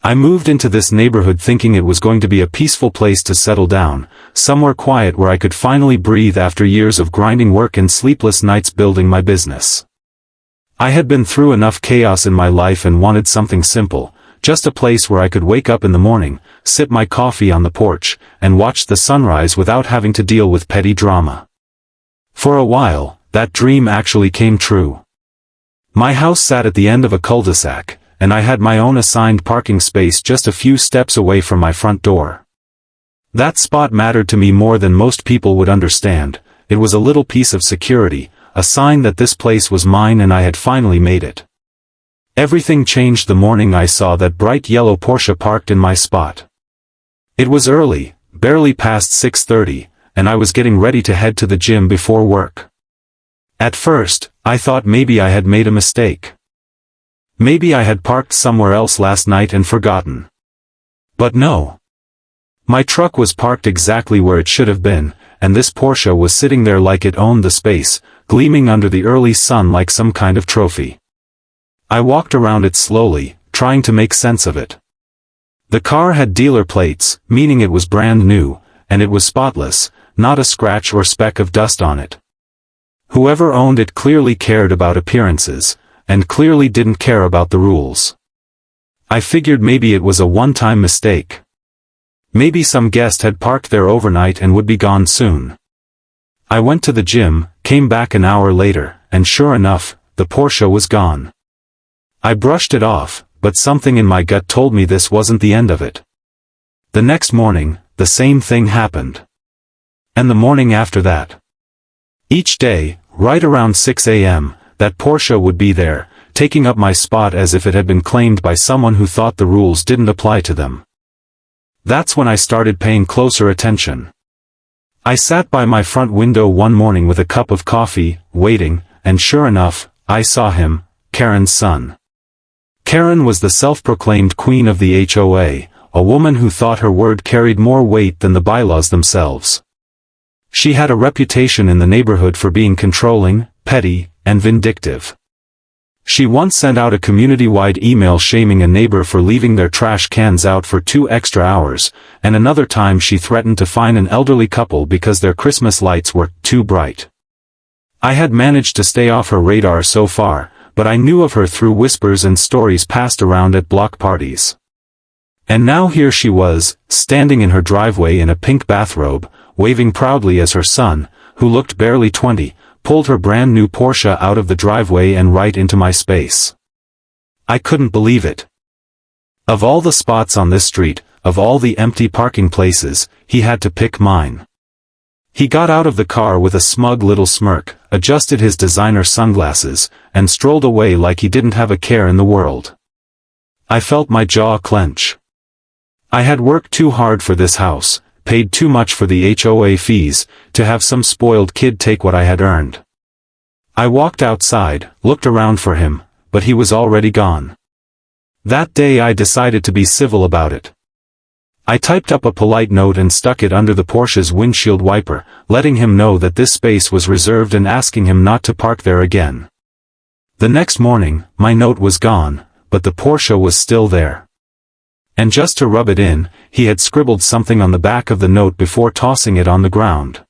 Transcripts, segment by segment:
I moved into this neighborhood thinking it was going to be a peaceful place to settle down, somewhere quiet where I could finally breathe after years of grinding work and sleepless nights building my business. I had been through enough chaos in my life and wanted something simple, just a place where I could wake up in the morning, sip my coffee on the porch, and watch the sunrise without having to deal with petty drama. For a while, that dream actually came true. My house sat at the end of a cul-de-sac, and I had my own assigned parking space just a few steps away from my front door. That spot mattered to me more than most people would understand. It was a little piece of security, a sign that this place was mine and I had finally made it. Everything changed the morning I saw that bright yellow Porsche parked in my spot. It was early, barely past 6:30, and I was getting ready to head to the gym before work. At first, I thought maybe I had made a mistake. Maybe I had parked somewhere else last night and forgotten. But no. My truck was parked exactly where it should have been, and this Porsche was sitting there like it owned the space, gleaming under the early sun like some kind of trophy. I walked around it slowly, trying to make sense of it. The car had dealer plates, meaning it was brand new, and it was spotless, not a scratch or speck of dust on it. Whoever owned it clearly cared about appearances, and clearly didn't care about the rules. I figured maybe it was a one-time mistake. Maybe some guest had parked there overnight and would be gone soon. I went to the gym, came back an hour later, and sure enough, the Porsche was gone. I brushed it off, but something in my gut told me this wasn't the end of it. The next morning, the same thing happened. And the morning after that. Each day, right around 6 a.m., that Porsche would be there, taking up my spot as if it had been claimed by someone who thought the rules didn't apply to them. That's when I started paying closer attention. I sat by my front window one morning with a cup of coffee, waiting, and sure enough, I saw him, Karen's son. Karen was the self-proclaimed queen of the HOA, a woman who thought her word carried more weight than the bylaws themselves. She had a reputation in the neighborhood for being controlling, petty, and vindictive. She once sent out a community-wide email shaming a neighbor for leaving their trash cans out for 2 extra hours, and another time she threatened to fine an elderly couple because their Christmas lights were too bright. I had managed to stay off her radar so far, but I knew of her through whispers and stories passed around at block parties. And now here she was, standing in her driveway in a pink bathrobe, waving proudly as her son, who looked barely 20, pulled her brand new Porsche out of the driveway and right into my space. I couldn't believe it. Of all the spots on this street, of all the empty parking places, he had to pick mine. He got out of the car with a smug little smirk, adjusted his designer sunglasses, and strolled away like he didn't have a care in the world. I felt my jaw clench. I had worked too hard for this house, paid too much for the HOA fees, to have some spoiled kid take what I had earned. I walked outside, looked around for him, but he was already gone. That day I decided to be civil about it. I typed up a polite note and stuck it under the Porsche's windshield wiper, letting him know that this space was reserved and asking him not to park there again. The next morning, my note was gone, but the Porsche was still there. And just to rub it in, he had scribbled something on the back of the note before tossing it on the ground.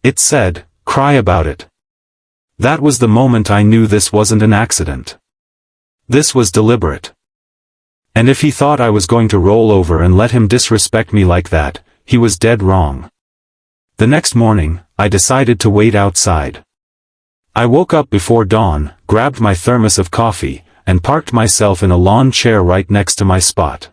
It said, "Cry about it." That was the moment I knew this wasn't an accident. This was deliberate. And if he thought I was going to roll over and let him disrespect me like that, he was dead wrong. The next morning, I decided to wait outside. I woke up before dawn, grabbed my thermos of coffee, and parked myself in a lawn chair right next to my spot.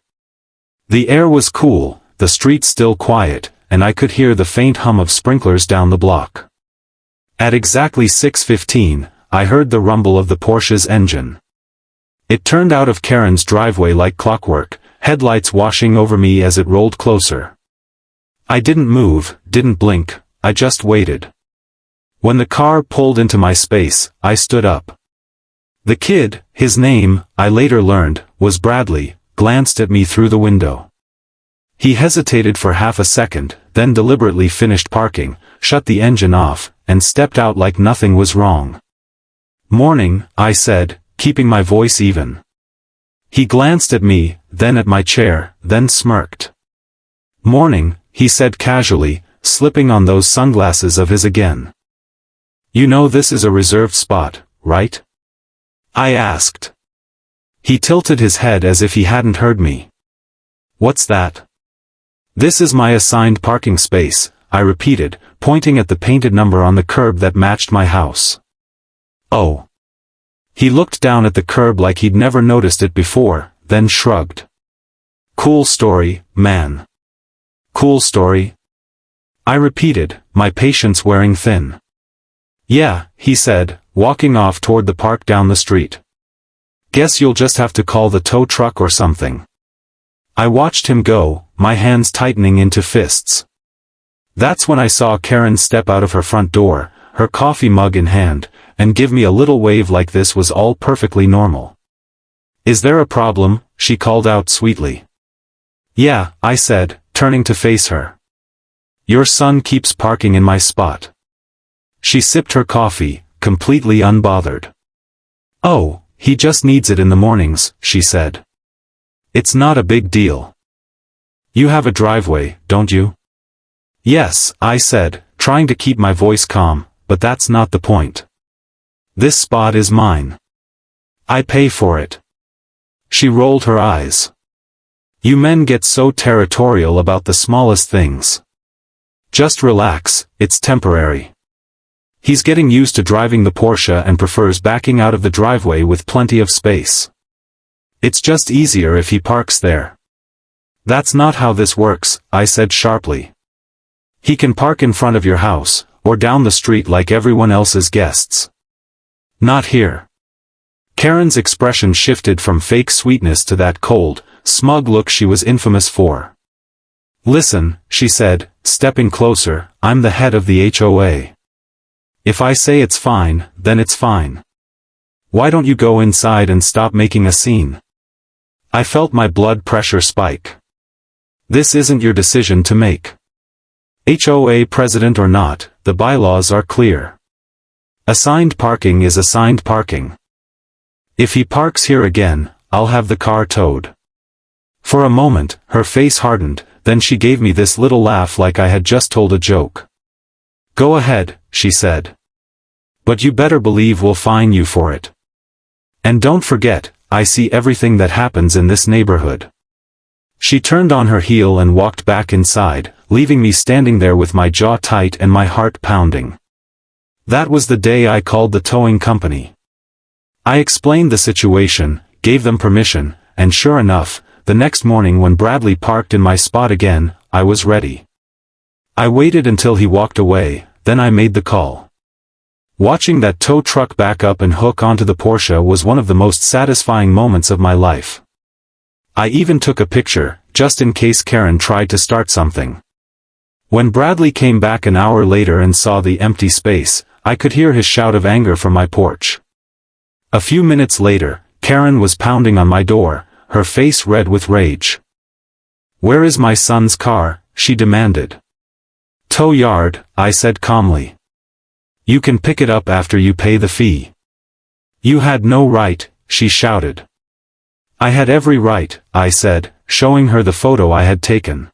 The air was cool, the street still quiet, and I could hear the faint hum of sprinklers down the block. At exactly 6:15, I heard the rumble of the Porsche's engine. It turned out of Karen's driveway like clockwork, headlights washing over me as it rolled closer. I didn't move, didn't blink, I just waited. When the car pulled into my space, I stood up. The kid, his name, I later learned, was Bradley, glanced at me through the window. He hesitated for half a second, then deliberately finished parking, shut the engine off, and stepped out like nothing was wrong. "Morning," I said, keeping my voice even. He glanced at me, then at my chair, then smirked. "Morning," he said casually, slipping on those sunglasses of his again. "You know this is a reserved spot, right?" I asked. He tilted his head as if he hadn't heard me. "What's that?" "This is my assigned parking space," I repeated, pointing at the painted number on the curb that matched my house. "Oh." He looked down at the curb like he'd never noticed it before, then shrugged. "Cool story, man." "Cool story?" I repeated, my patience wearing thin. "Yeah," he said, walking off toward the park down the street. "Guess you'll just have to call the tow truck or something." I watched him go, my hands tightening into fists. That's when I saw Karen step out of her front door, her coffee mug in hand, and give me a little wave like this was all perfectly normal. "Is there a problem?" she called out sweetly. "Yeah," I said, turning to face her. "Your son keeps parking in my spot." She sipped her coffee, completely unbothered. "Oh, he just needs it in the mornings," she said. "It's not a big deal." "You have a driveway, don't you?" "Yes," I said, trying to keep my voice calm, "but that's not the point. This spot is mine. I pay for it." She rolled her eyes. "You men get so territorial about the smallest things. Just relax, it's temporary." He's getting used to driving the Porsche and prefers backing out of the driveway with plenty of space. It's just easier if he parks there. "That's not how this works," I said sharply. "He can park in front of your house, or down the street like everyone else's guests. Not here." Karen's expression shifted from fake sweetness to that cold, smug look she was infamous for. "Listen," she said, stepping closer, "I'm the head of the HOA. If I say it's fine, then it's fine. Why don't you go inside and stop making a scene?" I felt my blood pressure spike. "This isn't your decision to make. HOA president or not, the bylaws are clear. Assigned parking is assigned parking. If he parks here again, I'll have the car towed." For a moment, her face hardened, then she gave me this little laugh like I had just told a joke. "Go ahead," she said. "But you better believe we'll fine you for it. And don't forget, I see everything that happens in this neighborhood." She turned on her heel and walked back inside, leaving me standing there with my jaw tight and my heart pounding. That was the day I called the towing company. I explained the situation, gave them permission, and sure enough, the next morning when Bradley parked in my spot again, I was ready. I waited until he walked away, then I made the call. Watching that tow truck back up and hook onto the Porsche was one of the most satisfying moments of my life. I even took a picture, just in case Karen tried to start something. When Bradley came back an hour later and saw the empty space, I could hear his shout of anger from my porch. A few minutes later, Karen was pounding on my door, her face red with rage. "Where is my son's car?" she demanded. "Tow yard," I said calmly. "You can pick it up after you pay the fee." "You had no right," she shouted. "I had every right," I said, showing her the photo I had taken.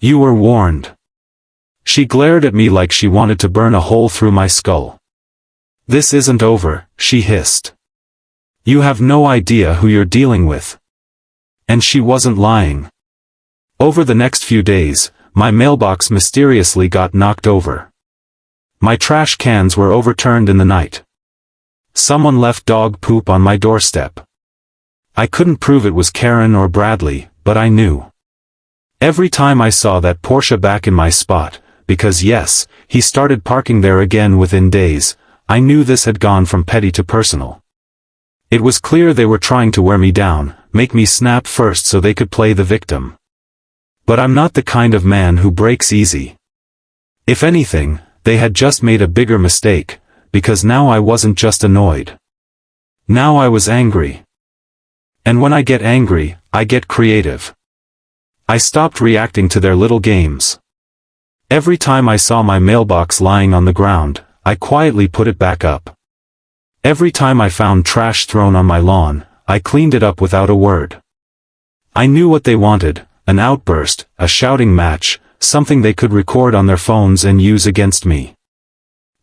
"You were warned." She glared at me like she wanted to burn a hole through my skull. "This isn't over," she hissed. "You have no idea who you're dealing with." And she wasn't lying. Over the next few days, my mailbox mysteriously got knocked over. My trash cans were overturned in the night. Someone left dog poop on my doorstep. I couldn't prove it was Karen or Bradley, but I knew. Every time I saw that Porsche back in my spot, because yes, he started parking there again within days, I knew this had gone from petty to personal. It was clear they were trying to wear me down, make me snap first so they could play the victim. But I'm not the kind of man who breaks easy. If anything, they had just made a bigger mistake, because now I wasn't just annoyed. Now I was angry. And when I get angry, I get creative. I stopped reacting to their little games. Every time I saw my mailbox lying on the ground, I quietly put it back up. Every time I found trash thrown on my lawn, I cleaned it up without a word. I knew what they wanted, an outburst, a shouting match, something they could record on their phones and use against me.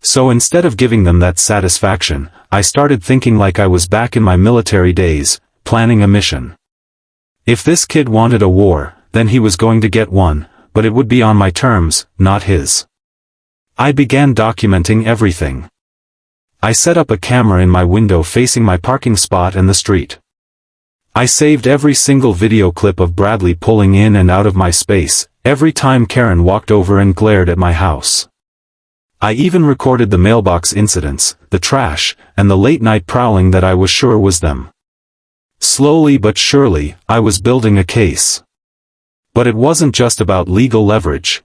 So instead of giving them that satisfaction, I started thinking like I was back in my military days, planning a mission. If this kid wanted a war, then he was going to get one, but it would be on my terms, not his. I began documenting everything. I set up a camera in my window facing my parking spot and the street. I saved every single video clip of Bradley pulling in and out of my space, every time Karen walked over and glared at my house. I even recorded the mailbox incidents, the trash, and the late-night prowling that I was sure was them. Slowly but surely, I was building a case. But it wasn't just about legal leverage.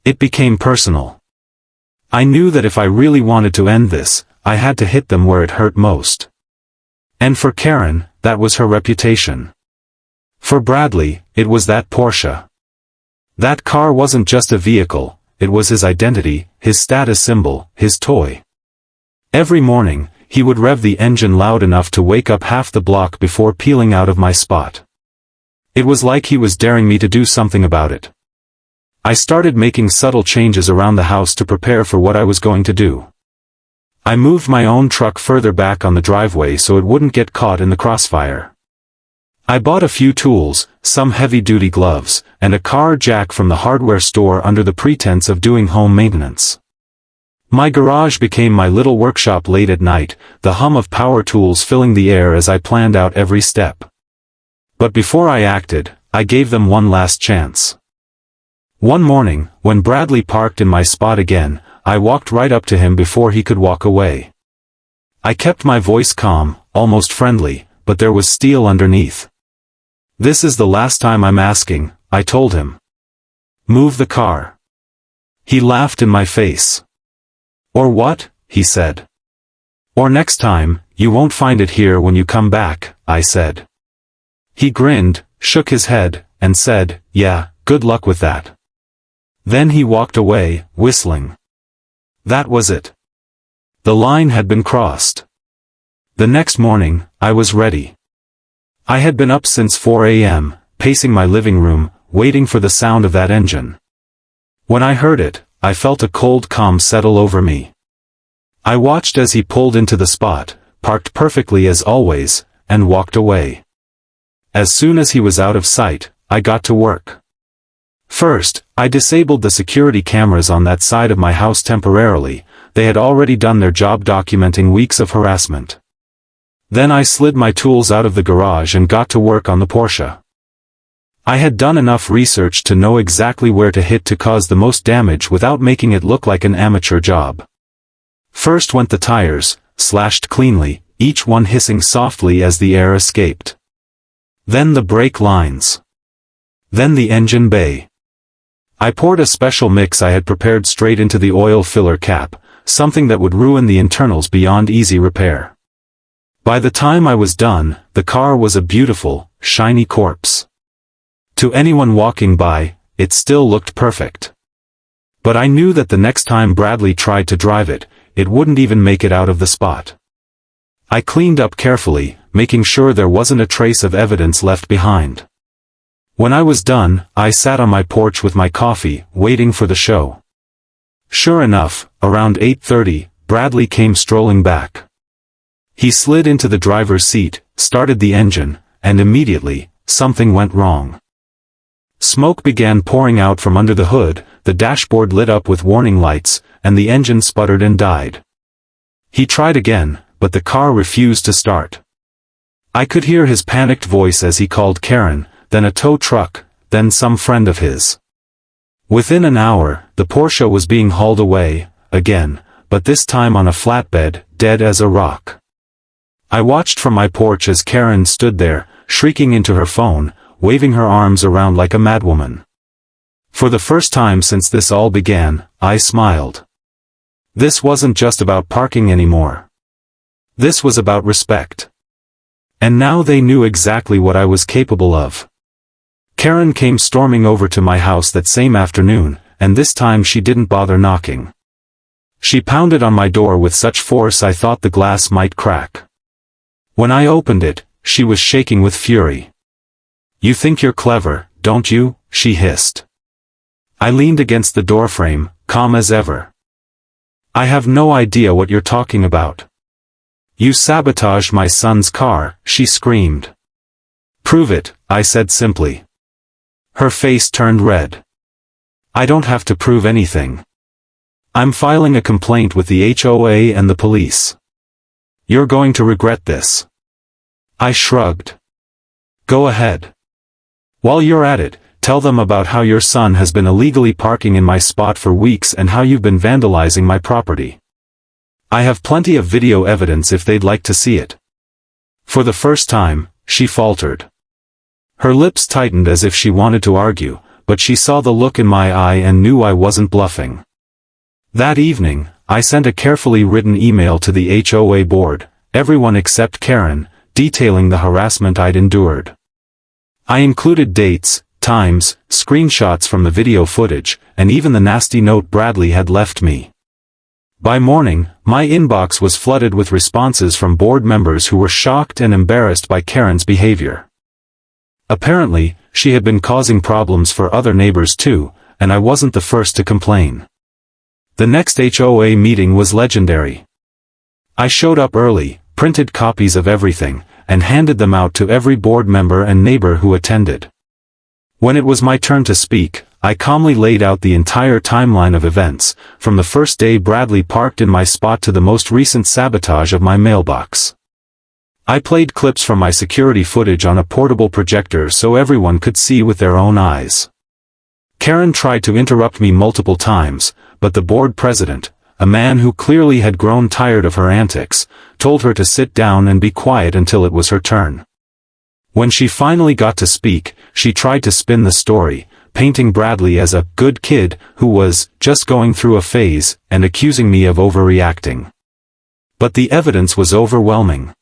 It became personal. I knew that if I really wanted to end this, I had to hit them where it hurt most. And for Karen, that was her reputation. For Bradley, it was that Porsche. That car wasn't just a vehicle, it was his identity, his status symbol, his toy. Every morning, he would rev the engine loud enough to wake up half the block before peeling out of my spot. It was like he was daring me to do something about it. I started making subtle changes around the house to prepare for what I was going to do. I moved my own truck further back on the driveway so it wouldn't get caught in the crossfire. I bought a few tools, some heavy-duty gloves, and a car jack from the hardware store under the pretense of doing home maintenance. My garage became my little workshop late at night, the hum of power tools filling the air as I planned out every step. But before I acted, I gave them one last chance. One morning, when Bradley parked in my spot again, I walked right up to him before he could walk away. I kept my voice calm, almost friendly, but there was steel underneath. "This is the last time I'm asking," I told him. "Move the car." He laughed in my face. "Or what?" he said. "Or next time, you won't find it here when you come back," I said. He grinned, shook his head, and said, "Yeah, good luck with that." Then he walked away, whistling. That was it. The line had been crossed. The next morning, I was ready. I had been up since 4 a.m., pacing my living room, waiting for the sound of that engine. When I heard it, I felt a cold calm settle over me. I watched as he pulled into the spot, parked perfectly as always, and walked away. As soon as he was out of sight, I got to work. First, I disabled the security cameras on that side of my house temporarily. They had already done their job documenting weeks of harassment. Then I slid my tools out of the garage and got to work on the Porsche. I had done enough research to know exactly where to hit to cause the most damage without making it look like an amateur job. First went the tires, slashed cleanly, each one hissing softly as the air escaped. Then the brake lines. Then the engine bay. I poured a special mix I had prepared straight into the oil filler cap, something that would ruin the internals beyond easy repair. By the time I was done, the car was a beautiful, shiny corpse. To anyone walking by, it still looked perfect. But I knew that the next time Bradley tried to drive it, it wouldn't even make it out of the spot. I cleaned up carefully, making sure there wasn't a trace of evidence left behind. When I was done, I sat on my porch with my coffee, waiting for the show. Sure enough, around 8:30, Bradley came strolling back. He slid into the driver's seat, started the engine, and immediately, something went wrong. Smoke began pouring out from under the hood, the dashboard lit up with warning lights, and the engine sputtered and died. He tried again, but the car refused to start. I could hear his panicked voice as he called Karen, then a tow truck, then some friend of his. Within an hour, the Porsche was being hauled away, again, but this time on a flatbed, dead as a rock. I watched from my porch as Karen stood there, shrieking into her phone, waving her arms around like a madwoman. For the first time since this all began, I smiled. This wasn't just about parking anymore. This was about respect. And now they knew exactly what I was capable of. Karen came storming over to my house that same afternoon, and this time she didn't bother knocking. She pounded on my door with such force I thought the glass might crack. When I opened it, she was shaking with fury. "You think you're clever, don't you?" she hissed. I leaned against the doorframe, calm as ever. "I have no idea what you're talking about." "You sabotaged my son's car," she screamed. "Prove it," I said simply. Her face turned red. "I don't have to prove anything. I'm filing a complaint with the HOA and the police. You're going to regret this." I shrugged. "Go ahead. While you're at it, tell them about how your son has been illegally parking in my spot for weeks and how you've been vandalizing my property. I have plenty of video evidence if they'd like to see it." For the first time, she faltered. Her lips tightened as if she wanted to argue, but she saw the look in my eye and knew I wasn't bluffing. That evening, I sent a carefully written email to the HOA board, everyone except Karen, detailing the harassment I'd endured. I included dates, times, screenshots from the video footage, and even the nasty note Bradley had left me. By morning, my inbox was flooded with responses from board members who were shocked and embarrassed by Karen's behavior. Apparently, she had been causing problems for other neighbors too, and I wasn't the first to complain. The next HOA meeting was legendary. I showed up early, printed copies of everything, and handed them out to every board member and neighbor who attended. When it was my turn to speak, I calmly laid out the entire timeline of events, from the first day Bradley parked in my spot to the most recent sabotage of my mailbox. I played clips from my security footage on a portable projector so everyone could see with their own eyes. Karen tried to interrupt me multiple times, but the board president, a man who clearly had grown tired of her antics, told her to sit down and be quiet until it was her turn. When she finally got to speak, she tried to spin the story, painting Bradley as a good kid who was just going through a phase and accusing me of overreacting. But the evidence was overwhelming.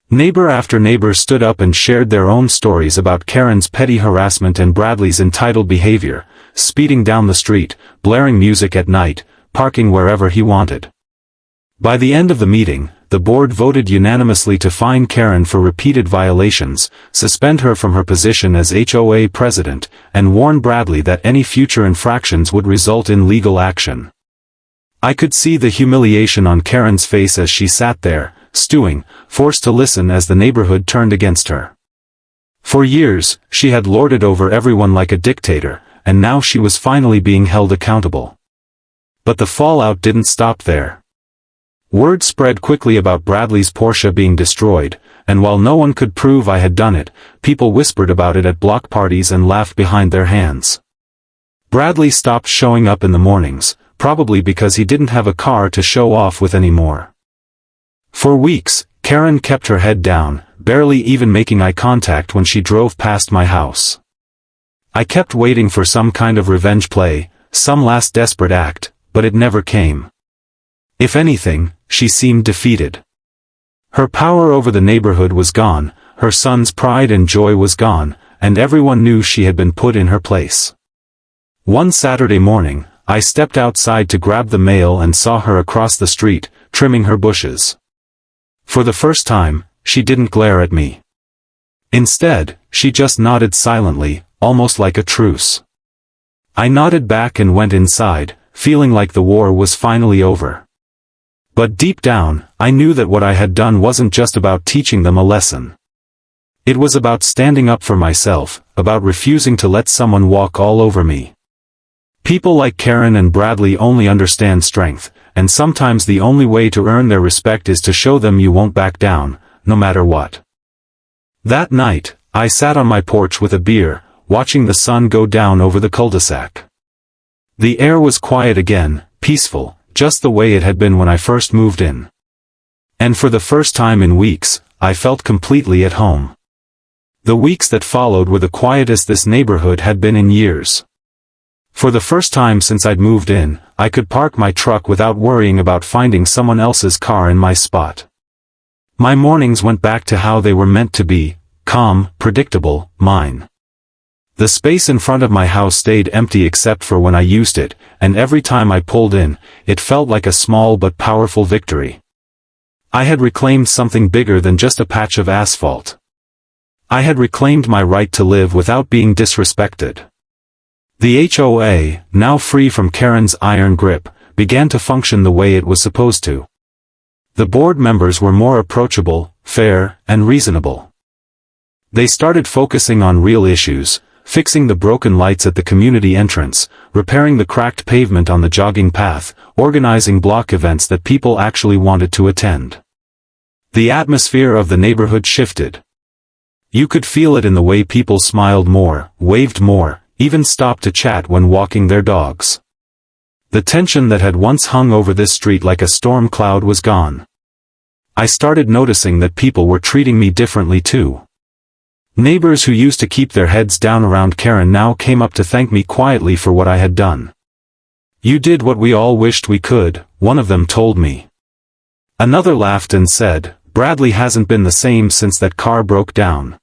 Neighbor after neighbor stood up and shared their own stories about Karen's petty harassment and Bradley's entitled behavior, speeding down the street, blaring music at night, parking wherever he wanted. By the end of the meeting, the board voted unanimously to fine Karen for repeated violations, suspend her from her position as HOA president, and warn Bradley that any future infractions would result in legal action. I could see the humiliation on Karen's face as she sat there, stewing, forced to listen as the neighborhood turned against her. For years, she had lorded over everyone like a dictator, and now she was finally being held accountable. But the fallout didn't stop there. Word spread quickly about Bradley's Porsche being destroyed, and while no one could prove I had done it, people whispered about it at block parties and laughed behind their hands. Bradley stopped showing up in the mornings, probably because he didn't have a car to show off with anymore. For weeks, Karen kept her head down, barely even making eye contact when she drove past my house. I kept waiting for some kind of revenge play, some last desperate act, but it never came. If anything, she seemed defeated. Her power over the neighborhood was gone, her son's pride and joy was gone, and everyone knew she had been put in her place. One Saturday morning, I stepped outside to grab the mail and saw her across the street, trimming her bushes. For the first time, she didn't glare at me. Instead, she just nodded silently, almost like a truce. I nodded back and went inside, feeling like the war was finally over. But deep down, I knew that what I had done wasn't just about teaching them a lesson. It was about standing up for myself, about refusing to let someone walk all over me. People like Karen and Bradley only understand strength, and sometimes the only way to earn their respect is to show them you won't back down, no matter what. That night, I sat on my porch with a beer, watching the sun go down over the cul-de-sac. The air was quiet again, peaceful, just the way it had been when I first moved in. And for the first time in weeks, I felt completely at home. The weeks that followed were the quietest this neighborhood had been in years. For the first time since I'd moved in, I could park my truck without worrying about finding someone else's car in my spot. My mornings went back to how they were meant to be, calm, predictable, mine. The space in front of my house stayed empty except for when I used it, and every time I pulled in, it felt like a small but powerful victory. I had reclaimed something bigger than just a patch of asphalt. I had reclaimed my right to live without being disrespected. The HOA, now free from Karen's iron grip, began to function the way it was supposed to. The board members were more approachable, fair, and reasonable. They started focusing on real issues, fixing the broken lights at the community entrance, repairing the cracked pavement on the jogging path, organizing block events that people actually wanted to attend. The atmosphere of the neighborhood shifted. You could feel it in the way people smiled more, waved more, even stopped to chat when walking their dogs. The tension that had once hung over this street like a storm cloud was gone. I started noticing that people were treating me differently too. Neighbors who used to keep their heads down around Karen now came up to thank me quietly for what I had done. "You did what we all wished we could," one of them told me. Another laughed and said, "Bradley hasn't been the same since that car broke down.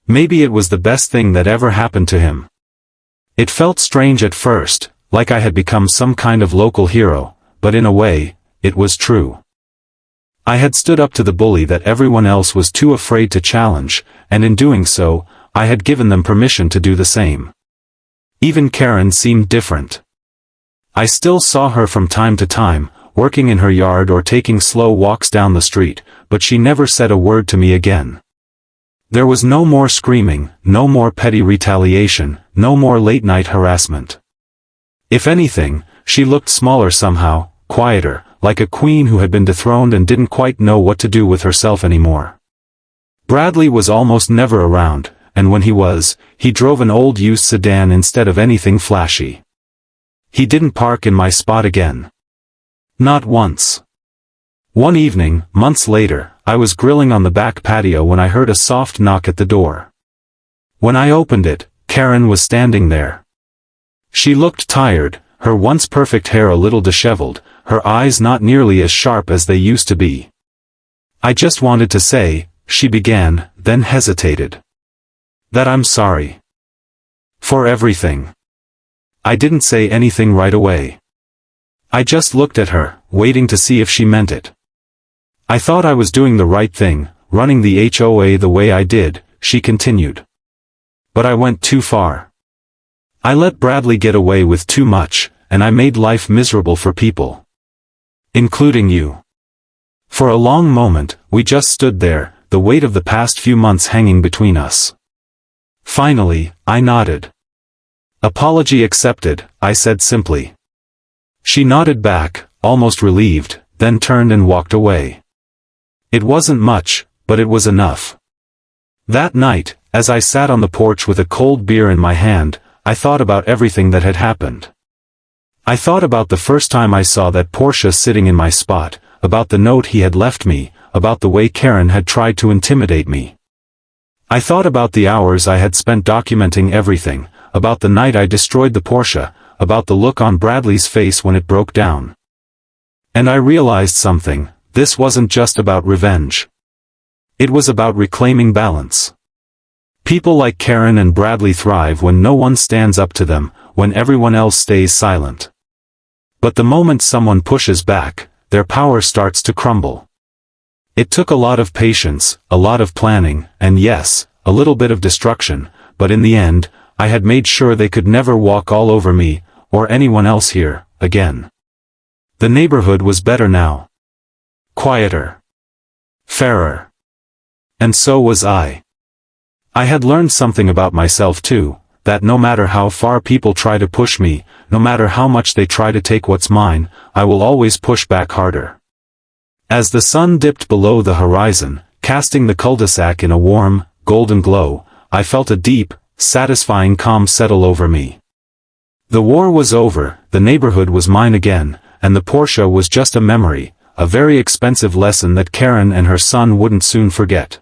Maybe it was the best thing that ever happened to him." It felt strange at first, like I had become some kind of local hero, but in a way, it was true. I had stood up to the bully that everyone else was too afraid to challenge, and in doing so, I had given them permission to do the same. Even Karen seemed different. I still saw her from time to time, working in her yard or taking slow walks down the street, but she never said a word to me again. There was no more screaming, no more petty retaliation, no more late-night harassment. If anything, she looked smaller somehow, quieter, like a queen who had been dethroned and didn't quite know what to do with herself anymore. Bradley was almost never around, and when he was, he drove an old used sedan instead of anything flashy. He didn't park in my spot again. Not once. One evening, months later, I was grilling on the back patio when I heard a soft knock at the door. When I opened it, Karen was standing there. She looked tired, her once perfect hair a little disheveled, her eyes not nearly as sharp as they used to be. "I just wanted to say," she began, then hesitated. "That I'm sorry. For everything." I didn't say anything right away. I just looked at her, waiting to see if she meant it. "I thought I was doing the right thing, running the HOA the way I did," she continued. "But I went too far. I let Bradley get away with too much, and I made life miserable for people. Including you." For a long moment, we just stood there, the weight of the past few months hanging between us. Finally, I nodded. "Apology accepted," I said simply. She nodded back, almost relieved, then turned and walked away. It wasn't much, but it was enough. That night, as I sat on the porch with a cold beer in my hand, I thought about everything that had happened. I thought about the first time I saw that Porsche sitting in my spot, about the note he had left me, about the way Karen had tried to intimidate me. I thought about the hours I had spent documenting everything, about the night I destroyed the Porsche, about the look on Bradley's face when it broke down. And I realized something: this wasn't just about revenge. It was about reclaiming balance. People like Karen and Bradley thrive when no one stands up to them, when everyone else stays silent. But the moment someone pushes back, their power starts to crumble. It took a lot of patience, a lot of planning, and yes, a little bit of destruction, but in the end, I had made sure they could never walk all over me, or anyone else here, again. The neighborhood was better now. Quieter. Fairer. And so was I. I had learned something about myself too, that no matter how far people try to push me, no matter how much they try to take what's mine, I will always push back harder. As the sun dipped below the horizon, casting the cul-de-sac in a warm, golden glow, I felt a deep, satisfying calm settle over me. The war was over, the neighborhood was mine again, and the Porsche was just a memory, a very expensive lesson that Karen and her son wouldn't soon forget.